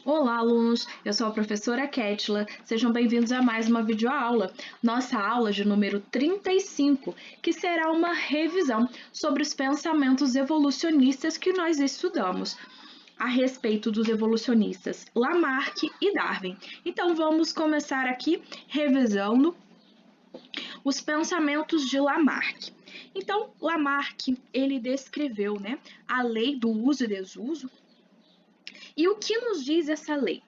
Olá, alunos! Eu sou a professora Kétila. Sejam bem-vindos a mais uma videoaula. Nossa aula de número 35, que será uma revisão sobre os pensamentos evolucionistas que nós estudamos a respeito dos evolucionistas Lamarck e Darwin. Então, vamos começar aqui revisando os pensamentos de Lamarck. Então, Lamarck, ele descreveu, a lei do uso e desuso. E o que nos diz essa lei?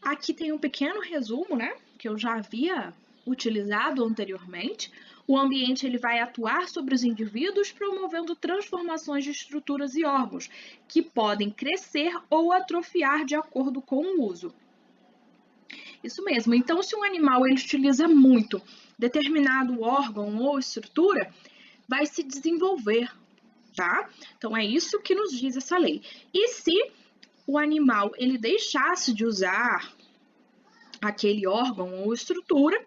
Aqui tem um pequeno resumo, que eu já havia utilizado anteriormente. O ambiente ele vai atuar sobre os indivíduos, promovendo transformações de estruturas e órgãos, que podem crescer ou atrofiar de acordo com o uso. Isso mesmo. Então, se um animal ele utiliza muito determinado órgão ou estrutura, vai se desenvolver, tá? Então, é isso que nos diz essa lei. E se o animal ele deixasse de usar aquele órgão ou estrutura,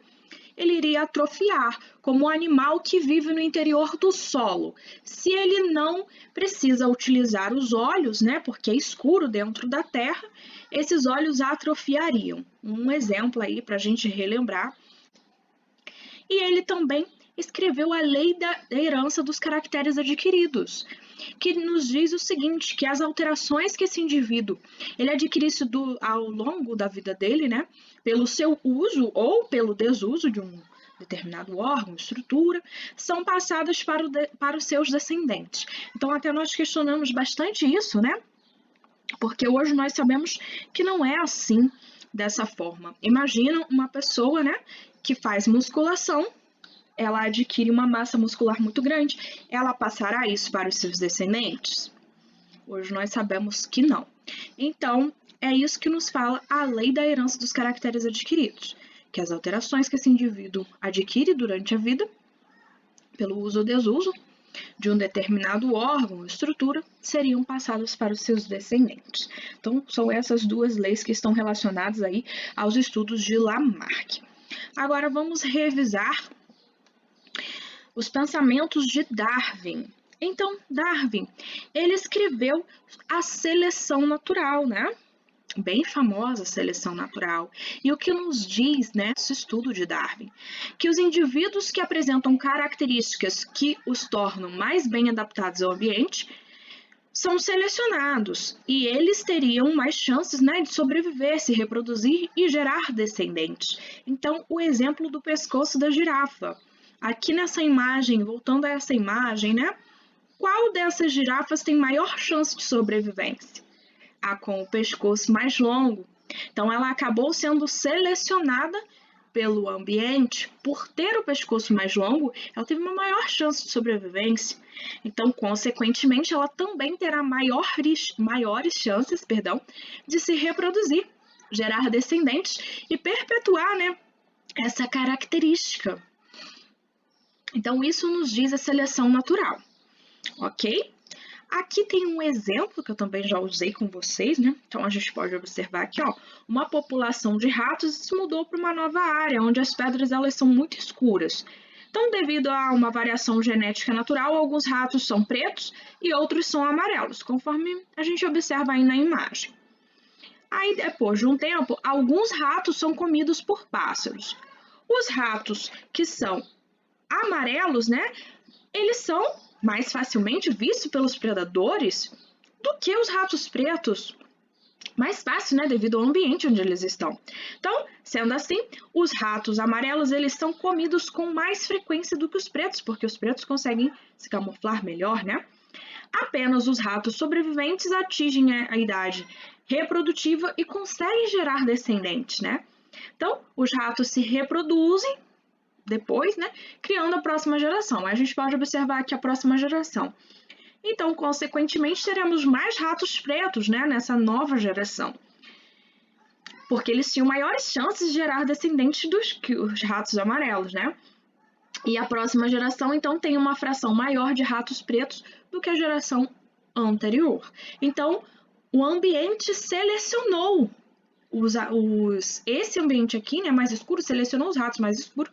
ele iria atrofiar, como um animal que vive no interior do solo. Se ele não precisa utilizar os olhos, porque é escuro dentro da terra, esses olhos atrofiariam. Um exemplo aí para a gente relembrar. E ele também escreveu a lei da herança dos caracteres adquiridos, que nos diz o seguinte, que as alterações que esse indivíduo ele adquirisse ao longo da vida dele, pelo seu uso ou pelo desuso de um determinado órgão, estrutura, são passadas para os seus descendentes. Então, até nós questionamos bastante isso, porque hoje nós sabemos que não é assim, dessa forma. Imagina uma pessoa, que faz musculação, ela adquire uma massa muscular muito grande, ela passará isso para os seus descendentes? Hoje nós sabemos que não. Então, é isso que nos fala a lei da herança dos caracteres adquiridos, que as alterações que esse indivíduo adquire durante a vida, pelo uso ou desuso de um determinado órgão ou estrutura, seriam passadas para os seus descendentes. Então, são essas duas leis que estão relacionadas aí aos estudos de Lamarck. Agora, vamos revisar os pensamentos de Darwin. Então, Darwin, ele escreveu a seleção natural, Bem famosa a seleção natural. E o que nos diz, esse estudo de Darwin? Que os indivíduos que apresentam características que os tornam mais bem adaptados ao ambiente são selecionados e eles teriam mais chances, de sobreviver, se reproduzir e gerar descendentes. Então, o exemplo do pescoço da girafa. Aqui nessa imagem, voltando a essa imagem, qual dessas girafas tem maior chance de sobrevivência? A com o pescoço mais longo. Então, ela acabou sendo selecionada pelo ambiente por ter o pescoço mais longo, ela teve uma maior chance de sobrevivência. Então, consequentemente, ela também terá maiores chances, de se reproduzir, gerar descendentes e perpetuar, essa característica. Então, isso nos diz a seleção natural, ok? Aqui tem um exemplo que eu também já usei com vocês, Então, a gente pode observar aqui, uma população de ratos se mudou para uma nova área, onde as pedras elas são muito escuras. Então, devido a uma variação genética natural, alguns ratos são pretos e outros são amarelos, conforme a gente observa aí na imagem. Aí, depois de um tempo, alguns ratos são comidos por pássaros. Os ratos que são amarelos, eles são mais facilmente vistos pelos predadores do que os ratos pretos. Mais fácil, devido ao ambiente onde eles estão. Então, sendo assim, os ratos amarelos, eles são comidos com mais frequência do que os pretos, porque os pretos conseguem se camuflar melhor, Apenas os ratos sobreviventes atingem a idade reprodutiva e conseguem gerar descendentes, Então, os ratos se reproduzem depois, criando a próxima geração. A gente pode observar aqui a próxima geração. Então, consequentemente, teremos mais ratos pretos, nessa nova geração. Porque eles tinham maiores chances de gerar descendentes que os ratos amarelos, E a próxima geração, então, tem uma fração maior de ratos pretos do que a geração anterior. Então, o ambiente selecionou esse ambiente aqui, mais escuro, selecionou os ratos mais escuros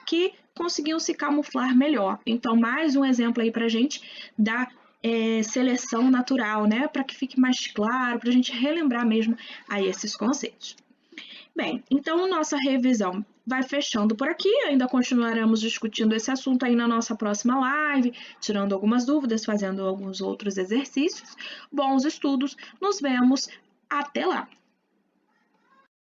que conseguiam se camuflar melhor. Então, mais um exemplo aí pra gente da seleção natural, né? Para que fique mais claro, para a gente relembrar mesmo aí esses conceitos. Bem, então nossa revisão vai fechando por aqui, ainda continuaremos discutindo esse assunto aí na nossa próxima live, tirando algumas dúvidas, fazendo alguns outros exercícios. Bons estudos, nos vemos, até lá!